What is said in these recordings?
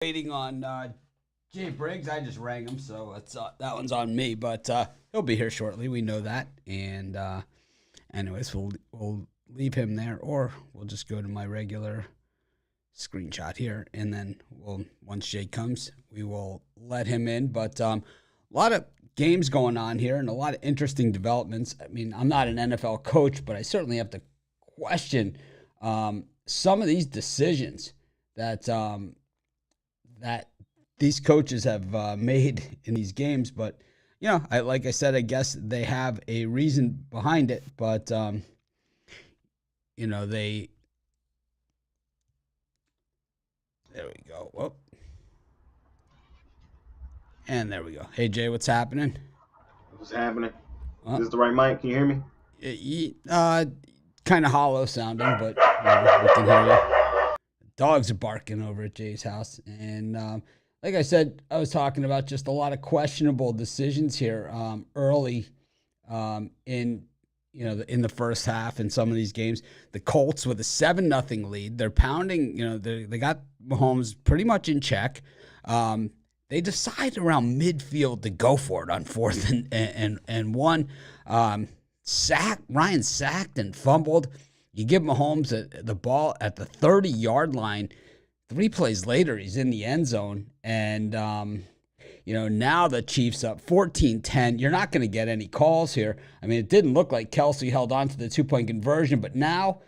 Waiting on Jay Briggs. I just rang him, so it's that one's on me. But he'll be here shortly. We know that. And anyways, we'll leave him there, or we'll just go to my regular screenshot here, and then we'll once Jay comes, we will let him in. But a lot of games going on here, and a lot of interesting developments. I mean, I'm not an NFL coach, but I certainly have to question some of these decisions that these coaches have made in these games. But like I said, I guess they have a reason behind it. But they there we go. Whoop. And there we go. Hey Jay, what's happening? What's happening? Is Well, this the right mic? Can you hear me? kind of hollow sounding, but we can hear you. Dogs are barking over at Jay's house, and like I said, I was talking about just a lot of questionable decisions here early in in the first half in some of these games. The Colts with a 7-0 lead, they're pounding. They got Mahomes pretty much in check. They decide around midfield to go for it on fourth and one. Ryan sacked and fumbled. You give Mahomes the ball at the 30-yard line. 3 plays later, he's in the end zone. And, now the Chiefs up 14-10. You're not going to get any calls here. I mean, it didn't look like Kelsey held on to the 2-point conversion, but now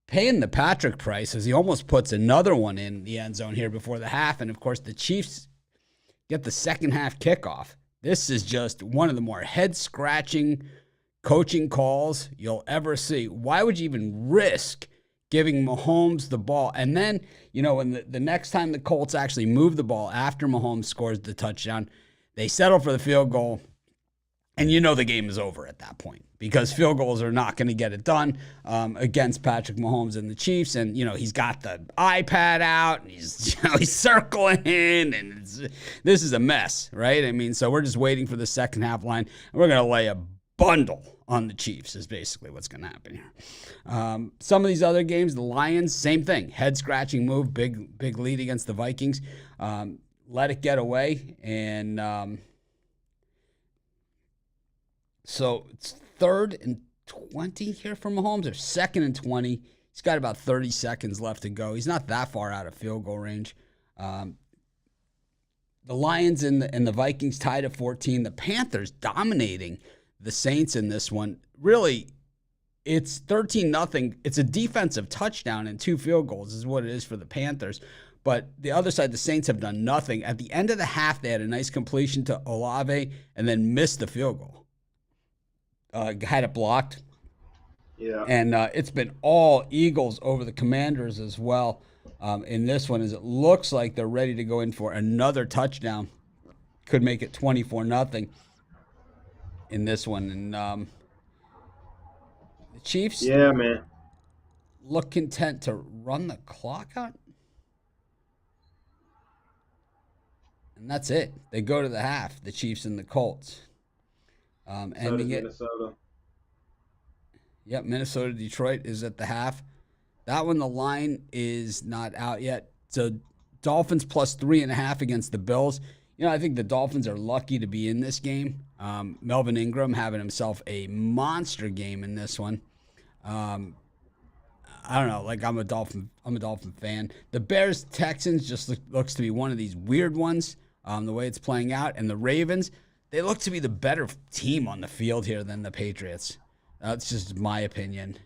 paying the Patrick price as he almost puts another one in the end zone here before the half. And, of course, the Chiefs get the second half kickoff. This is just one of the more head-scratching coaching calls you'll ever see. Why would you even risk giving Mahomes the ball? And then, when the next time the Colts actually move the ball after Mahomes scores the touchdown, they settle for the field goal. And the game is over at that point because field goals are not going to get it done against Patrick Mahomes and the Chiefs. And, he's got the iPad out and he's, he's circling and this is a mess, right? I mean, so we're just waiting for the second half line and we're going to lay a bundle on the Chiefs is basically what's going to happen here. Some of these other games, the Lions, same thing. Head-scratching move, big lead against the Vikings. Let it get away. And so it's 3rd and 20 here for Mahomes, or 2nd and 20. He's got about 30 seconds left to go. He's not that far out of field goal range. The Lions and the Vikings tied at 14. The Panthers dominating the Saints in this one. Really, it's 13-0. It's a defensive touchdown and 2 field goals is what it is for the Panthers. But the other side, the Saints have done nothing. At the end of the half, they had a nice completion to Olave and then missed the field goal. Had it blocked. Yeah. And it's been all Eagles over the Commanders as well in this one, as it looks like they're ready to go in for another touchdown. Could make it 24-0 in this one. And the Chiefs Yeah, man. look content to run the clock out. And that's it. They go to the half, the Chiefs and the Colts. So does Ending it. Minnesota. Yep, Minnesota, Detroit is at the half. That one, the line is not out yet. So Dolphins plus 3.5 against the Bills. I think the Dolphins are lucky to be in this game. Melvin Ingram having himself a monster game in this one. I don't know. Like I'm a Dolphin fan. The Bears Texans just looks to be one of these weird ones. The way it's playing out, and the Ravens, they look to be the better team on the field here than the Patriots. That's just my opinion.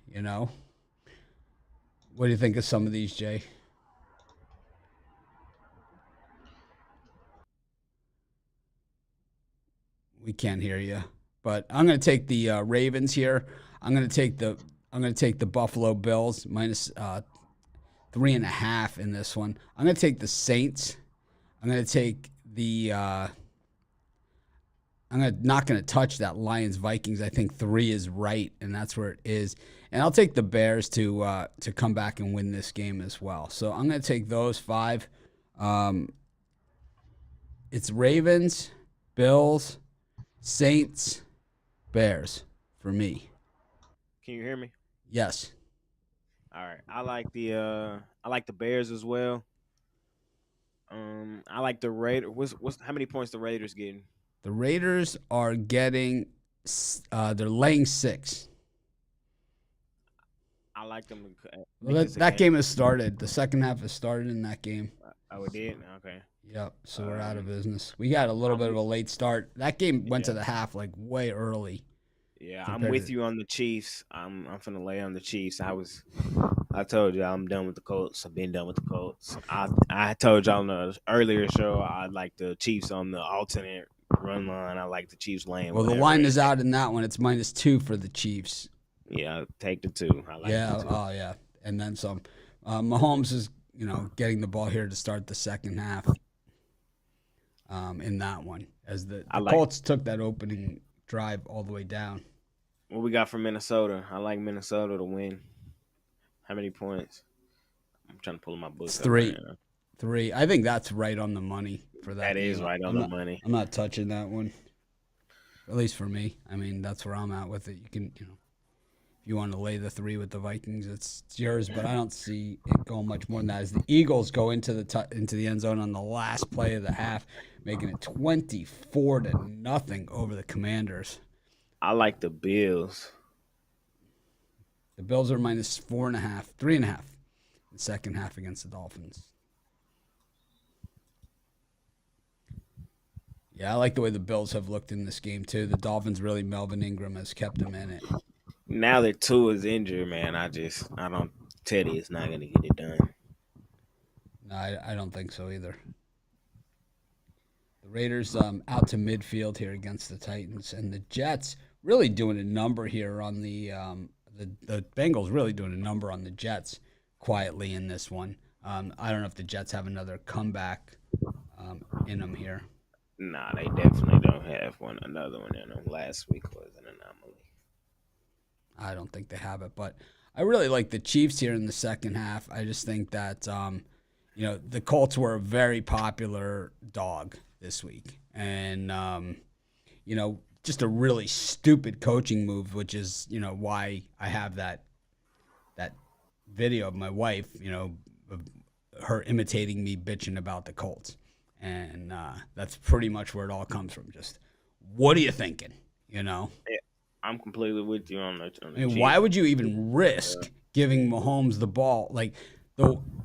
What do you think of some of these, Jay? We can't hear you, but I'm going to take the Ravens here. I'm going to take the Buffalo Bills minus 3.5 in this one. I'm going to take the Saints. I'm going to take the. Not going to touch that Lions Vikings. I think 3 is right, and that's where it is. And I'll take the Bears to come back and win this game as well. So I'm going to take those 5. It's Ravens, Bills, Saints, Bears for me. Can you hear me? Yes. All right. I like the Bears as well. I like the Raiders. What's how many points the Raiders getting? The Raiders are getting, they're laying 6. I like them. I Well, think it's a that game. game has started. The second half has started in that game. Oh, it did. Okay. Yep. So we're out of Um, business. We got a little bit of I'm, a late start. That game went to yeah, the half like way early yeah. I'm compared with to. you on the Chiefs. I'm finna lay on the Chiefs. I told you I'm done with the Colts. I've been done with the Colts. I told y'all on the earlier show I like the Chiefs on the alternate run line. I like the Chiefs laying Well, the whatever. line is out in that one. It's -2 for the Chiefs. Yeah, take the 2. I like the Yeah. 2. Oh, yeah. And then some. Mahomes is, getting the ball here to start the second half. In that one, as the I like Colts took that opening drive all the way down. what we got from Minnesota. I like Minnesota to win. How many points? I'm trying to pull my It's book up right 3. now. 3. I think that's right on the money for that That is game. right on I'm the not. money. I'm not touching that one. At least for me. I mean, that's where I'm at with it. You can, if you want to lay the 3 with the Vikings, it's yours. But I don't see it going much more than that. As the Eagles go into the end zone on the last play of the half, making it 24-0 over the Commanders. I like the Bills. The Bills are -4.5, 3.5 in the second half against the Dolphins. Yeah, I like the way the Bills have looked in this game too. The Dolphins really, Melvin Ingram has kept them in it. Now that Tua is injured, man, I don't. Teddy is not gonna get it done. No, I don't think so either. The Raiders out to midfield here against the Titans, and the Jets really doing a number here on the Bengals really doing a number on the Jets quietly in this one. I don't know if the Jets have another comeback in them here. Nah, they definitely don't have another one in them. Last week was an anomaly. I don't think they have it, but I really like the Chiefs here in the second half. I just think that the Colts were a very popular dog this week, and just a really stupid coaching move, which is why I have that video of my wife, of her imitating me bitching about the Colts, and that's pretty much where it all comes from. Just what are you thinking? Yeah, I'm completely with you on the I mean, Chiefs. why would you even risk giving Mahomes the ball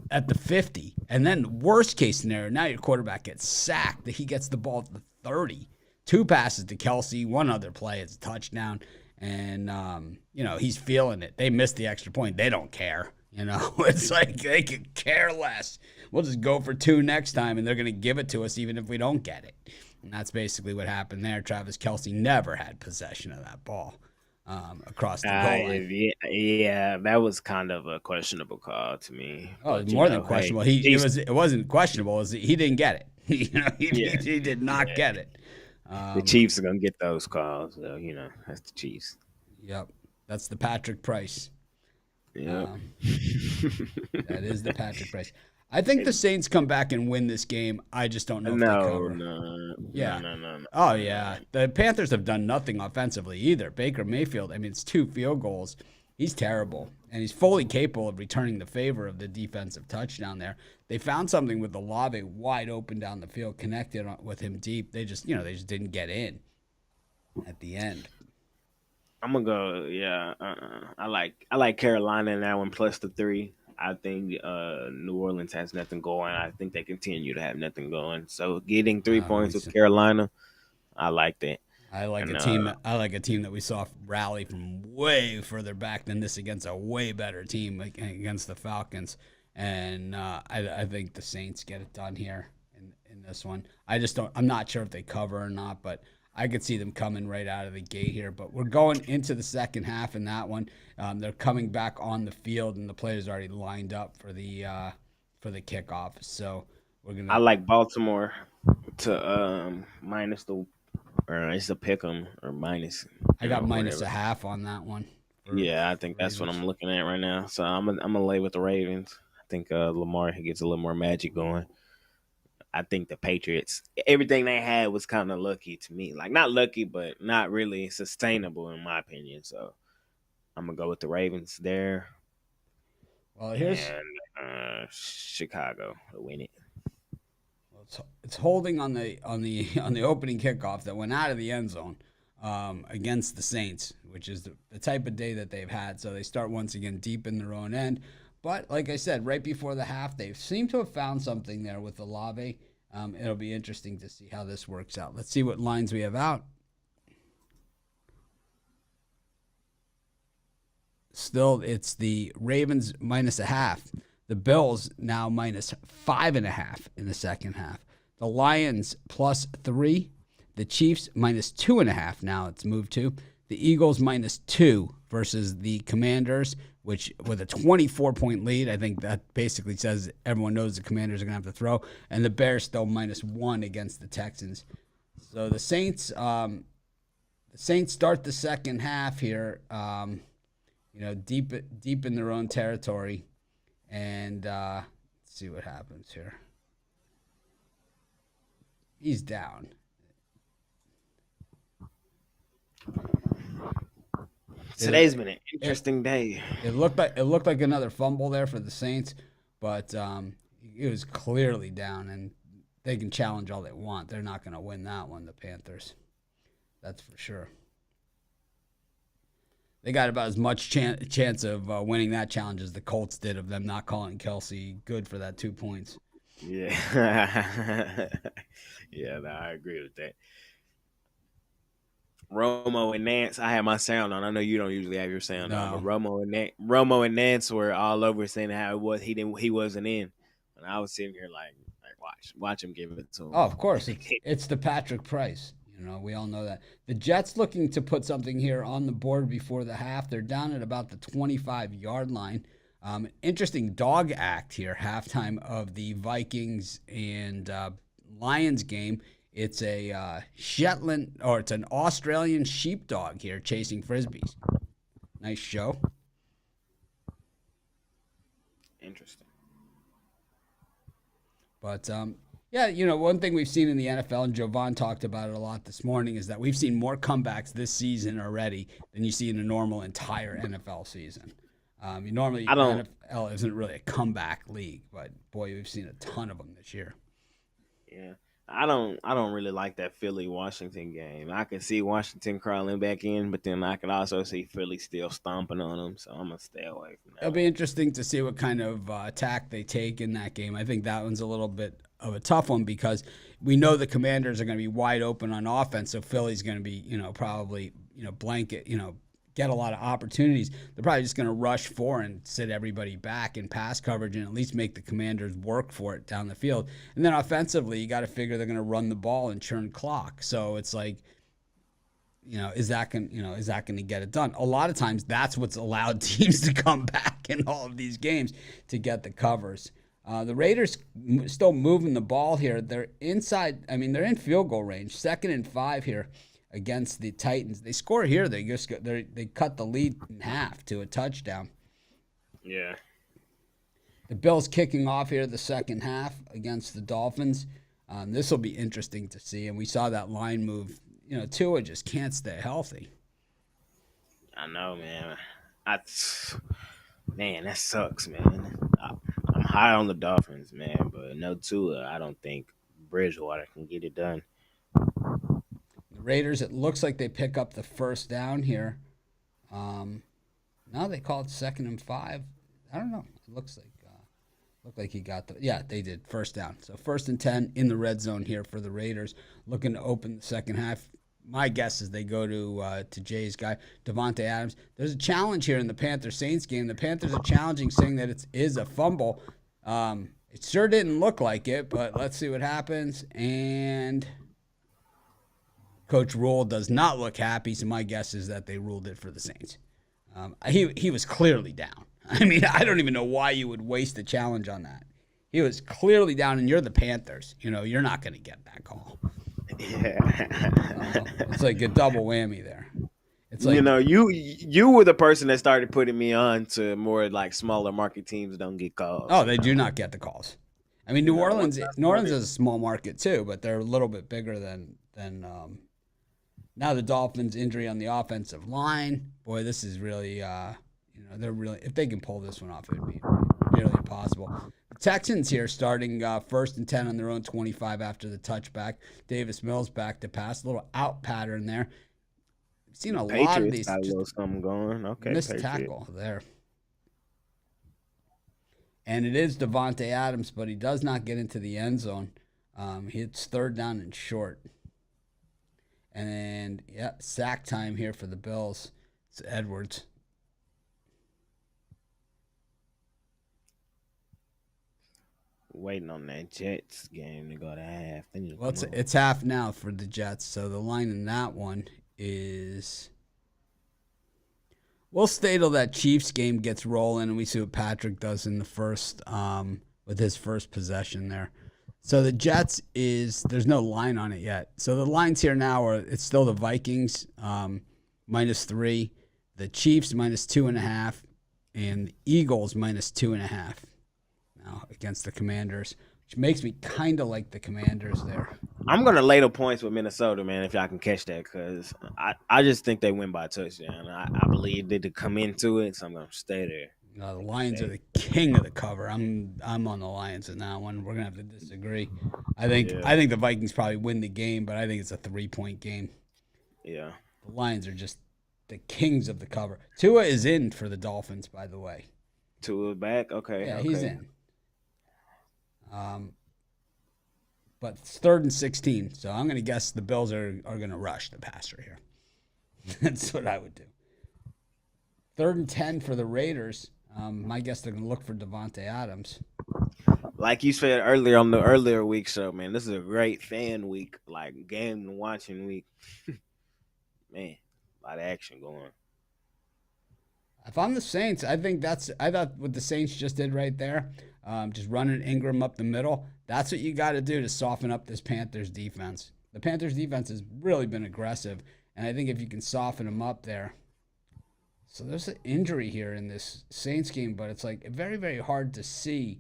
at the 50? And then worst case scenario, now your quarterback gets sacked. That he gets the ball at the 30. 2 passes to Kelsey, 1 other play, it's a touchdown, and he's feeling it. They missed the extra point. They don't care. It's like they could care less. We'll just go for 2 next time, and they're going to give it to us even if we don't get it. And that's basically what happened there. Travis Kelsey never had possession of that ball across the goal line. Yeah, that was kind of a questionable call to me. Oh, But it's more than questionable. hey, Chiefs, It wasn't questionable. He didn't get it. yeah, He did not get it. the Chiefs are gonna get those calls. So that's the Chiefs. Yep, that's the Patrick Price. Yeah, That is the Patrick Price. I think the Saints come back and win this game. I just don't know if they cover. no. Oh, yeah. The Panthers have done nothing offensively either. Baker Mayfield, I mean, it's 2 field goals. He's terrible, and he's fully capable of returning the favor of the defensive touchdown there. They found something with Olave wide open down the field, connected with him deep. They just didn't get in at the end. I'm gonna go. Yeah, I like Carolina in that one plus the 3. I think New Orleans has nothing going. I think they continue to have nothing going. So getting 3 points with Carolina, I like that. I like And, a team that we saw rally from way further back than this against a way better team against the Falcons, and I think the Saints get it done here in this one. I'm not sure if they cover or not, but I could see them coming right out of the gate here. But we're going into the second half in that one. They're coming back on the field, and the players are already lined up for the kickoff. So we're gonna. I like Baltimore to minus the, or it's a pick 'em or minus. I got whatever. -0.5 on that one. Yeah, I think that's what I'm looking at right now. So I'm gonna lay with the Ravens. I think Lamar gets a little more magic going. I think the Patriots, everything they had was kind of lucky to me. Like not lucky, but not really sustainable in my opinion. So I'm gonna go with the Ravens there. Well, here's And Chicago to win it. So it's holding on the opening kickoff that went out of the end zone against the Saints, which is the type of day that they've had. So they start once again deep in their own end. But like I said, right before the half, they seem to have found something there with Olave. It'll be interesting to see how this works out. Let's see what lines we have out. Still, it's the Ravens -0.5. The Bills now -5.5 in the second half. The Lions +3. The Chiefs -2.5. Now it's moved to. The Eagles -2 versus the Commanders, which with a 24-point lead, I think that basically says everyone knows the Commanders are going to have to throw. And the Bears still -1 against the Texans. So the Saints start the second half here, deep in their own territory. And let's see what happens here. He's down. Today's been an interesting day. It looked like another fumble there for the Saints, but it was clearly down, and they can challenge all they want. They're not going to win that one, the Panthers. That's for sure. They got about as much chance of winning that challenge as the Colts did of them not calling Kelsey good for that 2 points. Yeah. Yeah, no, I agree with that. Romo and Nance, I had my sound on. I know you don't usually have your sound on, but Romo and Nance were all over saying how it was he wasn't in. And I was sitting here like watch him give it to him. Oh, of course. It's the Patrick Price. We all know that. The Jets looking to put something here on the board before the half. They're down at about the 25-yard line. Interesting dog act here, halftime of the Vikings and Lions game. It's a Shetland, or it's an Australian sheepdog here chasing Frisbees. Nice show. Interesting. But, one thing we've seen in the NFL, and Jovan talked about it a lot this morning, is that we've seen more comebacks this season already than you see in a normal entire NFL season. Normally, NFL isn't really a comeback league, but boy, we've seen a ton of them this year. Yeah, I don't really like that Philly-Washington game. I can see Washington crawling back in, but then I can also see Philly still stomping on them, so I'm going to stay away from that. It'll be interesting to see what kind of attack they take in that game. I think that one's a little bit of a tough one because we know the Commanders are going to be wide open on offense, so Philly's going to be, probably, blanket, get a lot of opportunities. They're probably just going to rush for and sit everybody back in pass coverage and at least make the Commanders work for it down the field. And then offensively, you got to figure they're going to run the ball and churn clock. So it's like, is that going to get it done? A lot of times that's what's allowed teams to come back in all of these games to get the covers. The Raiders still moving the ball here. They're inside. They're in field goal range. 2nd and 5 here against the Titans. They score here. They cut the lead in half to a touchdown. Yeah. The Bills kicking off here the second half against the Dolphins. This will be interesting to see. And we saw that line move. Tua just can't stay healthy. I know, man. Man, that sucks, man. I'm high on the Dolphins, man, but no Tua. I don't think Bridgewater can get it done. The Raiders, it looks like they pick up the first down here. Now they call it 2nd and 5. I don't know. It looks like he got they did, first down. So 1st and 10 in the red zone here for the Raiders, looking to open the second half. My guess is they go to Jay's guy, Davante Adams. There's a challenge here in the Panthers-Saints game. The Panthers are challenging, saying that it is a fumble. It sure didn't look like it, but let's see what happens. And Coach Rule does not look happy, so my guess is that they ruled it for the Saints. He was clearly down. I don't even know why you would waste a challenge on that. He was clearly down, and you're the Panthers. You're not going to get that call. Yeah. It's like a double whammy there. It's like, you were the person that started putting me on to more like smaller market teams don't get calls. Oh, they do not get the calls. New Orleans is a small market too, but they're a little bit bigger than now the Dolphins' injury on the offensive line. Boy, this is really they're really, if they can pull this one off, it'd nearly impossible. The Texans here starting 1st and 10 on their own 25 after the touchback. Davis Mills back to pass. A little out pattern there. I've seen a lot of these. Got a little something going. Okay, missed tackle there. And it is Davante Adams, but he does not get into the end zone. He hits 3rd down and short. And, sack time here for the Bills. It's Edwards. Waiting on that Jets game to go to half. Well, it's half now for the Jets. So the line in that one is... We'll stay till that Chiefs game gets rolling, and we see what Patrick does in the first, with his first possession there. So the Jets there's no line on it yet. So the lines here now it's still the Vikings -3, the Chiefs -2.5, and the Eagles -2.5 now against the Commanders, which makes me kind of like the Commanders there. I'm going to lay the points with Minnesota, man, if y'all can catch that, because I just think they win by a touchdown. I believe they to come into it, so I'm going to stay there. The Lions are the king of the cover. I'm on the Lions in that one. We're gonna have to disagree. I think the Vikings probably win the game, but I think it's a 3-point game. Yeah. The Lions are just the kings of the cover. Tua is in for the Dolphins, by the way. Tua back? Okay. Yeah, okay. He's in. But it's 3rd and 16, so I'm gonna guess the Bills are gonna rush the passer here. That's what I would do. 3rd and 10 for the Raiders. My guess they're going to look for Davante Adams. Like you said earlier on the earlier week show, man, this is a great fan week, like game watching week. Man, a lot of action going. If I'm the Saints, I thought what the Saints just did right there, just running Ingram up the middle, that's what you got to do to soften up this Panthers defense. The Panthers defense has really been aggressive, and I think if you can soften them up there. So there's an injury here in this Saints game, but it's like very, very hard to see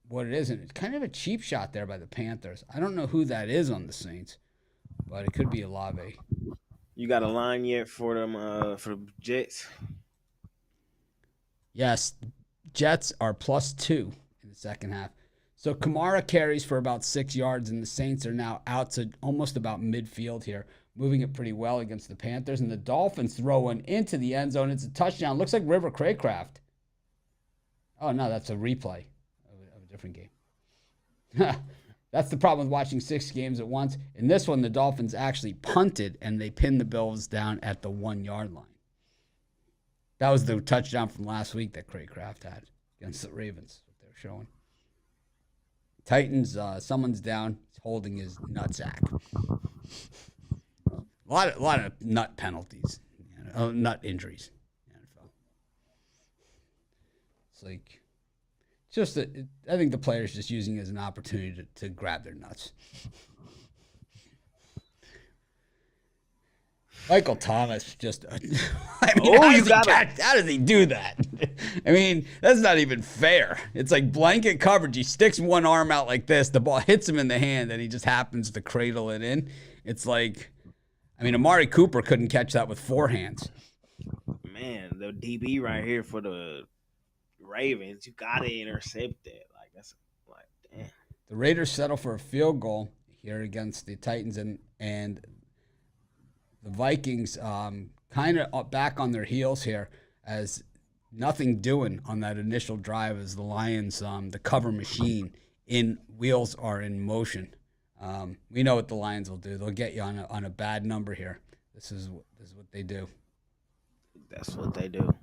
what it is. And it's kind of a cheap shot there by the Panthers. I don't know who that is on the Saints, but it could be Olave. You got a line yet for them for Jets? Yes, Jets are +2 in the second half. So Kamara carries for about 6 yards, and the Saints are now out to almost about midfield here, moving it pretty well against the Panthers. And the Dolphins throw one into the end zone. It's a touchdown. Looks like River Craycraft. Oh, no, that's a replay of a different game. That's the problem with watching 6 games at once. In this one, the Dolphins actually punted, and they pinned the Bills down at the 1-yard line. That was the touchdown from last week that Craycraft had against the Ravens, what they're showing. Titans, someone's down. He's holding his nutsack. A lot of nut penalties, nut injuries. It's like, I think the player's just using it as an opportunity to grab their nuts. Michael Thomas just, how does he do that? I mean, that's not even fair. It's like blanket coverage. He sticks one arm out like this. The ball hits him in the hand, and he just happens to cradle it in. It's like, I mean, Amari Cooper couldn't catch that with 4 hands. Man, the DB right here for the Ravens, you got to intercept that. Like, that's like, damn. The Raiders settle for a field goal here against the Titans, and the Vikings kind of back on their heels here as nothing doing on that initial drive as the Lions, the cover machine wheels are in motion. We know what the Lions will do. They'll get you on a bad number here. This is what they do. That's what they do.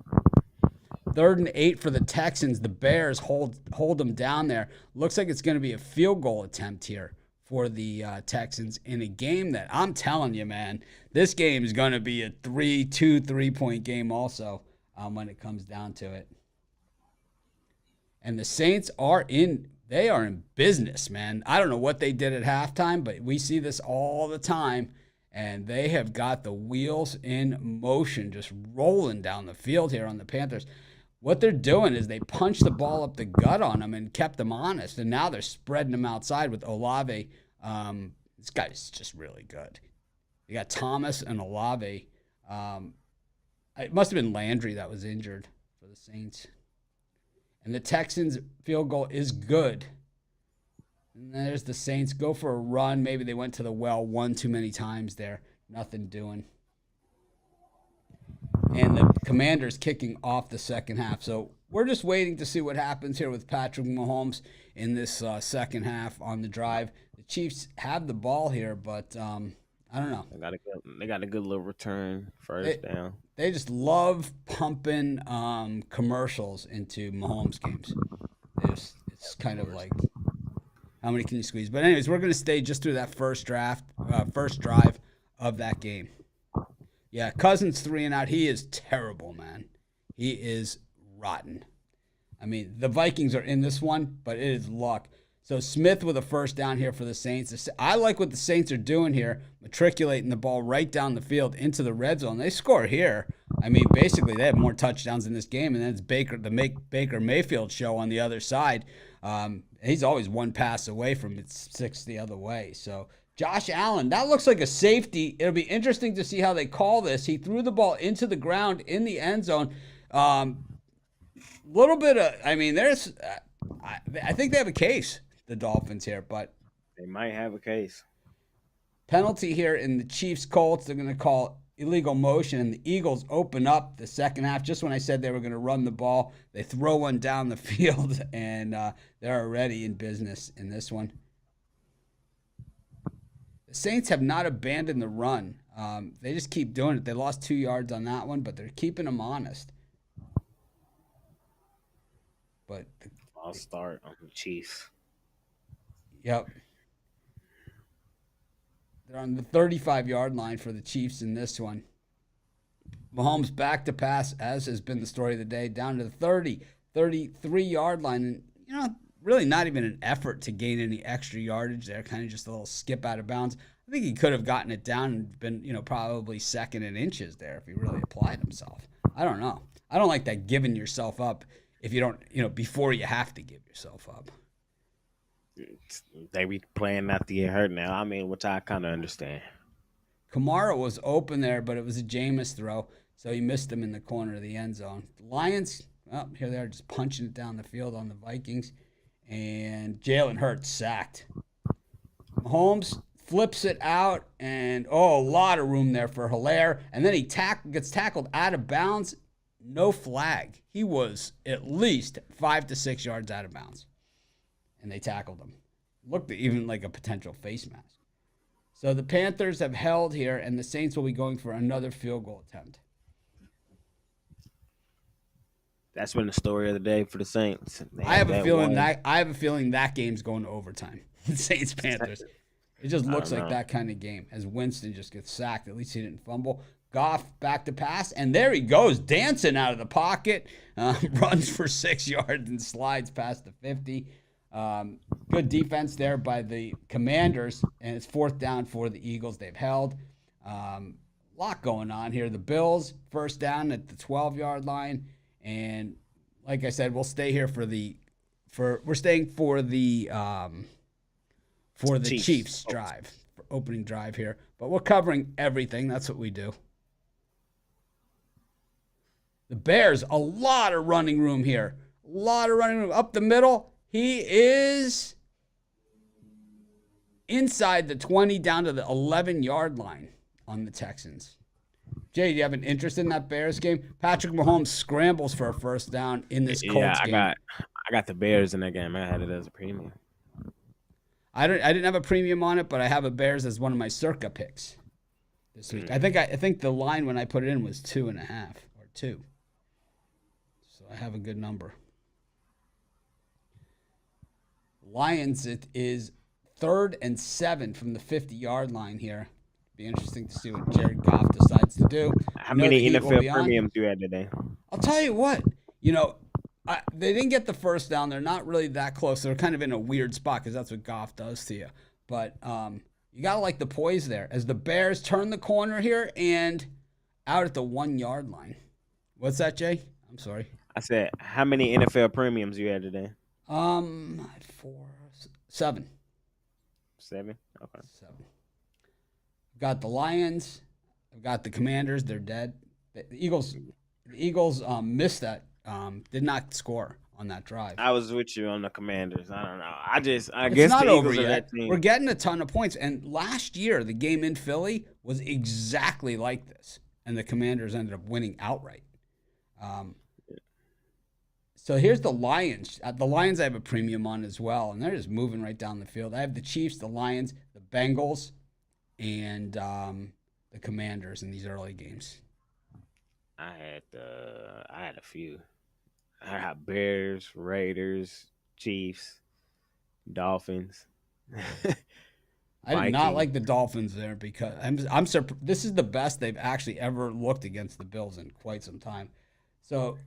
3rd and 8 for the Texans. The Bears hold them down there. Looks like it's going to be a field goal attempt here for the Texans in a game that I'm telling you, man, this game is going to be a 3-point game also when it comes down to it. And the Saints are in business, man. I don't know what they did at halftime, but we see this all the time, and they have got the wheels in motion, just rolling down the field here on the Panthers. What they're doing is they punched the ball up the gut on them and kept them honest, and now they're spreading them outside with Olave. This guy's just really good. You got Thomas and Olave. It must have been Landry that was injured for the Saints. And the Texans' field goal is good. And there's the Saints. Go for a run. Maybe they went to the well one too many times there. Nothing doing. And the Commanders kicking off the second half. So we're just waiting to see what happens here with Patrick Mahomes in this second half on the drive. The Chiefs have the ball here, but I don't know. They got a good little return first down. They just love pumping commercials into Mahomes games. It's kind of like, how many can you squeeze? But anyways, we're going to stay just through that first drive of that game. Yeah, Cousins 3 and out. He is terrible, man. He is rotten. I mean, the Vikings are in this one, but it is luck. So Smith with a first down here for the Saints. I like what the Saints are doing here, matriculating the ball right down the field into the red zone. They score here. I mean, basically, they have more touchdowns in this game, and then it's Baker Mayfield show on the other side. He's always one pass away from it, 6 the other way. So Josh Allen, that looks like a safety. It'll be interesting to see how they call this. He threw the ball into the ground in the end zone. Little bit of, I mean, there's, I think they have a case, the Dolphins here, but they might have a case. Penalty here in the Chiefs-Colts. They're going to call illegal motion, and the Eagles open up the second half. Just when I said they were going to run the ball, they throw one down the field, and they're already in business in this one. The Saints have not abandoned the run. They just keep doing it. They lost 2 yards on that one, but they're keeping them honest. But I'll start on the Chiefs. Yep. They're on the 35-yard line for the Chiefs in this one. Mahomes back to pass, as has been the story of the day, down to the 33-yard line. And, really not even an effort to gain any extra yardage there, kind of just a little skip out of bounds. I think he could have gotten it down and been, probably second in inches there if he really applied himself. I don't know. I don't like that giving yourself up if you don't, before you have to give yourself up. They be playing not to get hurt now. I mean, which I kind of understand. Kamara was open there, but it was a Jameis throw, so he missed him in the corner of the end zone. The Lions, well, here they are just punching it down the field on the Vikings, and Jalen Hurts sacked. Mahomes flips it out, and, a lot of room there for Hilaire, and then he gets tackled out of bounds. No flag. He was at least 5 to 6 yards out of bounds. And they tackled him. Looked even like a potential face mask. So the Panthers have held here, and the Saints will be going for another field goal attempt. That's been the story of the day for the Saints. I have a feeling that game's going to overtime. Saints Panthers. It just looks like that kind of game. As Winston just gets sacked, at least he didn't fumble. Goff back to pass, and there he goes, dancing out of the pocket, runs for 6 yards and slides past the 50. Good defense there by the Commanders, and it's 4th down for the Eagles. They've held. Lot going on here. The Bills, first down at the 12-yard line, and like I said, we'll stay here for the Chiefs drive, for opening drive here. But we're covering everything. That's what we do. The Bears, a lot of running room here. A lot of running room up the middle. He is inside the 20 down to the 11-yard line on the Texans. Jay, do you have an interest in that Bears game? Patrick Mahomes scrambles for a first down in this Colts game. I got the Bears in that game. I had it as a premium. I didn't have a premium on it, but I have a Bears as one of my circa picks this week. I think the line when I put it in was 2.5 or 2. So I have a good number. Lions, it is 3rd and 7 from the 50-yard line here. Be interesting to see what Jared Goff decides to do. How many NFL premiums do you have today? I'll tell you what. They didn't get the first down. They're not really that close. They're kind of in a weird spot because that's what Goff does to you. But you got to like the poise there as the Bears turn the corner here and out at the 1-yard line. What's that, Jay? I'm sorry. I said, how many NFL premiums you had today? 7. 7? Okay. 7. I've got the Lions. I've got the Commanders. They're dead. The Eagles missed that. Did not score on that drive. I was with you on the Commanders. I don't know. I guess It's not the over Eagles are yet. that team. We're getting a ton of points. And last year, the game in Philly was exactly like this. And the Commanders ended up winning outright. So here's the Lions. The Lions I have a premium on as well. And they're just moving right down the field. I have the Chiefs, the Lions, the Bengals, and the Commanders in these early games. I had a few. I had Bears, Raiders, Chiefs, Dolphins. I did not Vikings. like the Dolphins there because I'm surprised. This is the best they've actually ever looked against the Bills in quite some time. So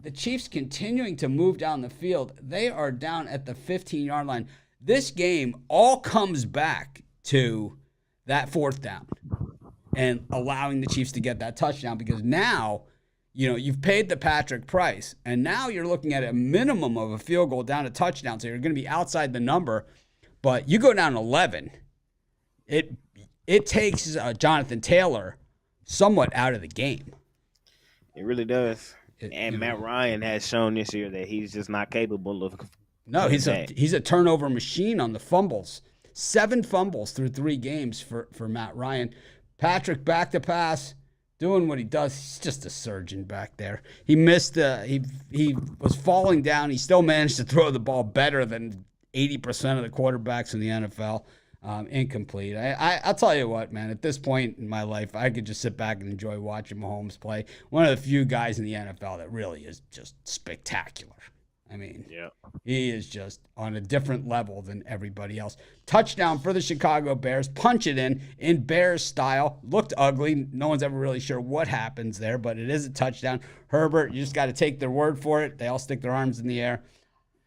the Chiefs continuing to move down the field. They are down at the 15-yard line. This game all comes back to that fourth down and allowing the Chiefs to get that touchdown because now, you've paid the Patrick price, and now you're looking at a minimum of a field goal down a touchdown, so you're going to be outside the number. But you go down 11, it takes Jonathan Taylor somewat out of the game. It really does. Matt Ryan has shown this year that he's just not capable of. No, he's a turnover machine on the fumbles. 7 fumbles through 3 games for Matt Ryan. Patrick back to pass, doing what he does. He's just a surgeon back there. He missed. He was falling down. He still managed to throw the ball better than 80% of the quarterbacks in the NFL. Incomplete. I'll tell you what, man. At this point in my life, I could just sit back and enjoy watching Mahomes play. One of the few guys in the NFL that really is just spectacular. I mean, he is just on a different level than everybody else. Touchdown for the Chicago Bears. Punch it in Bears style. Looked ugly. No one's ever really sure what happens there, but it is a touchdown. Herbert, you just got to take their word for it. They all stick their arms in the air.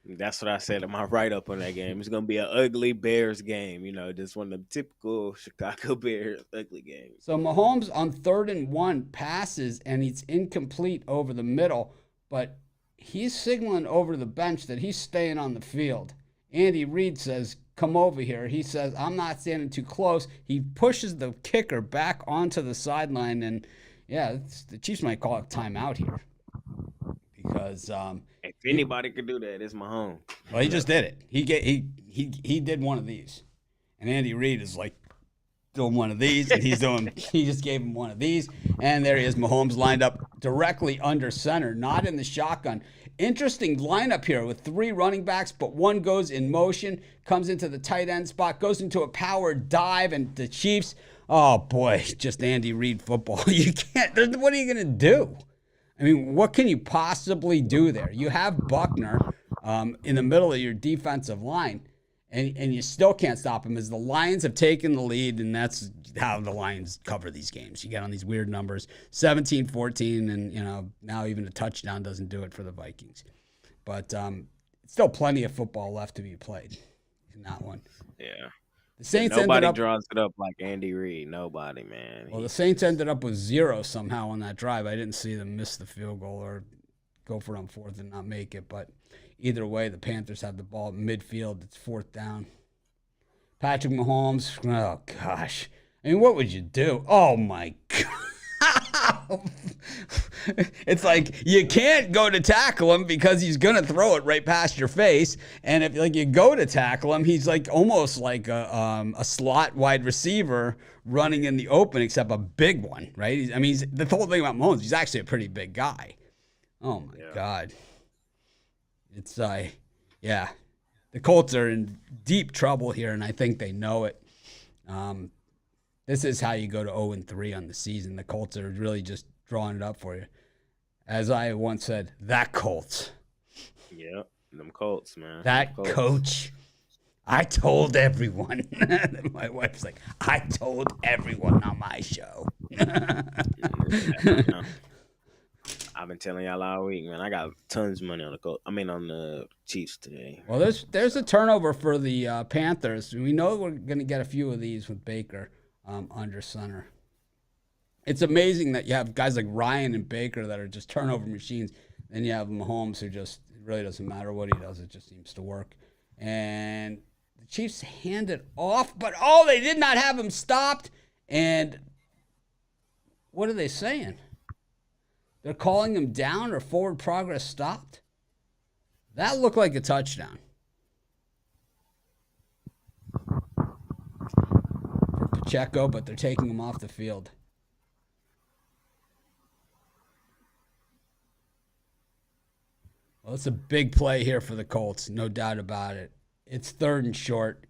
That's what I said in my write-up on that game. It's going to be an ugly Bears game. Just one of the typical Chicago Bears ugly games. So Mahomes on 3rd and 1 passes, and it's incomplete over the middle, but he's signaling over the bench that he's staying on the field. Andy Reid says, come over here. He says, I'm not standing too close. He pushes the kicker back onto the sideline, and the Chiefs might call a timeout here. Because if anybody could do that, it's Mahomes. Well, he just did it. He did one of these, and Andy Reid is like doing one of these, and he just gave him one of these, and there he is. Mahomes lined up directly under center, not in the shotgun. Interesting lineup here with 3 running backs, but one goes in motion, comes into the tight end spot, goes into a power dive, and the Chiefs. Oh boy, just Andy Reid football. You can't. What are you gonna do? I mean, what can you possibly do there? You have Buckner in the middle of your defensive line, and you still can't stop him as the Lions have taken the lead, and that's how the Lions cover these games. You get on these weird numbers, 17-14, and now even a touchdown doesn't do it for the Vikings. But still plenty of football left to be played in that one. Yeah. The Saints Nobody draws it up like Andy Reid. Nobody, man. Well, the Saints ended up with 0 somehow on that drive. I didn't see them miss the field goal or go for it on 4th and not make it. But either way, the Panthers have the ball at midfield. It's 4th down. Patrick Mahomes. Oh, gosh. I mean, what would you do? Oh, my God. It's like you can't go to tackle him because he's going to throw it right past your face. And if you go to tackle him, he's like almost like a slot wide receiver running in the open, except a big one, right? The whole thing about Mahomes, he's actually a pretty big guy. Oh, my God. It's, the Colts are in deep trouble here, and I think they know it. This is how you go to 0-3 on the season. The Colts are really just drawing it up for you. As I once said, that Colts. Yeah, them Colts, man. That Colts. coach. I told everyone. My wife's like, I told everyone on my show. I've been telling y'all all week, man. I got tons of money on the Colts. on the Chiefs today. Well, there's a turnover for the Panthers. We know we're going to get a few of these with Baker under center. It's amazing that you have guys like Ryan and Baker that are just turnover machines. Then you have Mahomes who just, it really doesn't matter what he does. It just seems to work. And the Chiefs hand it off, but they did not have him stopped. And what are they saying? They're calling him down or forward progress stopped? That looked like a touchdown for Pacheco, but they're taking him off the field. Well, it's a big play here for the Colts, no doubt about it. It's 3rd and short.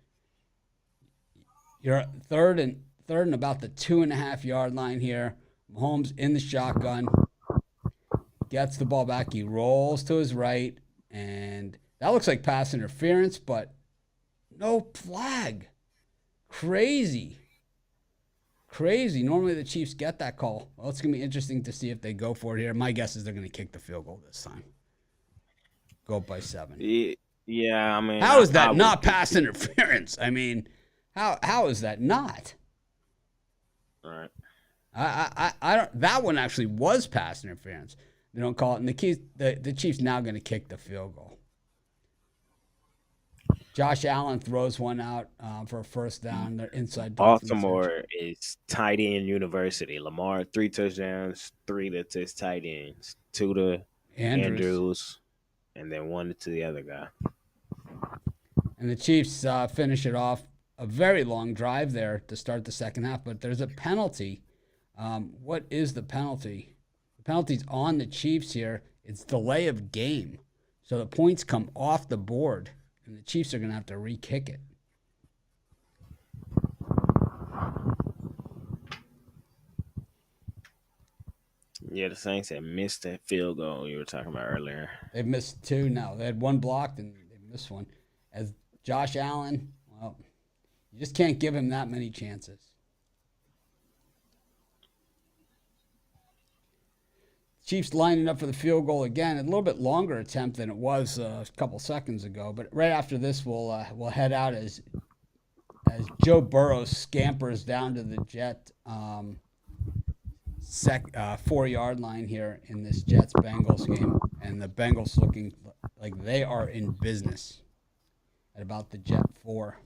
You're third and about the 2.5-yard line here. Mahomes in the shotgun, gets the ball back. He rolls to his right, and that looks like pass interference, but no flag. Crazy. Normally the Chiefs get that call. Well, it's going to be interesting to see if they go for it here. My guess is they're going to kick the field goal this time. Go up by 7. Yeah, I mean, how is that not pass interference? I mean, how is that not? All right. I don't. That one actually was pass interference. They don't call it, and the Chiefs now going to kick the field goal. Josh Allen throws one out for a first down. They're inside. Baltimore is tight end university. Lamar 3 touchdowns, 3 to his tight ends, 2 to Andrews, and then 1 to the other guy. And the Chiefs finish it off. A very long drive there to start the second half, but there's a penalty. What is the penalty? The penalty's on the Chiefs here. It's delay of game. So the points come off the board, and the Chiefs are going to have to re-kick it. Yeah, the Saints had missed that field goal you were talking about earlier. They've missed 2 now. They had 1 blocked, and they missed 1. As Josh Allen, well, you just can't give him that many chances. Chiefs lining up for the field goal again. A little bit longer attempt than it was a couple seconds ago. But right after this, we'll head out as Joe Burrow scampers down to the Jet 4-yard line here in this Jets-Bengals game. And the Bengals looking like they are in business at about the Jet 4.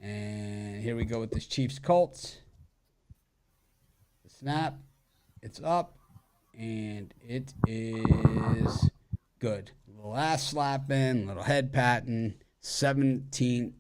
And here we go with this Chiefs-Colts. The snap. It's up, and it is good. Little ass slapping, little head patting, 17-10.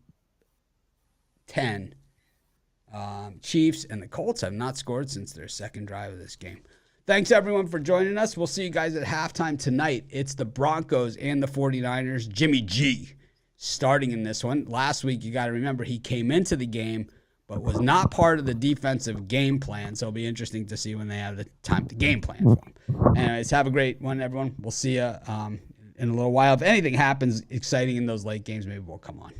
Chiefs and the Colts have not scored since their second drive of this game. Thanks, everyone, for joining us. We'll see you guys at halftime tonight. It's the Broncos and the 49ers. Jimmy G starting in this one. Last week, you got to remember, he came into the game but was not part of the defensive game plan. So it'll be interesting to see when they have the time to game plan for him. Anyways, have a great one, everyone. We'll see you in a little while. If anything happens exciting in those late games, maybe we'll come on.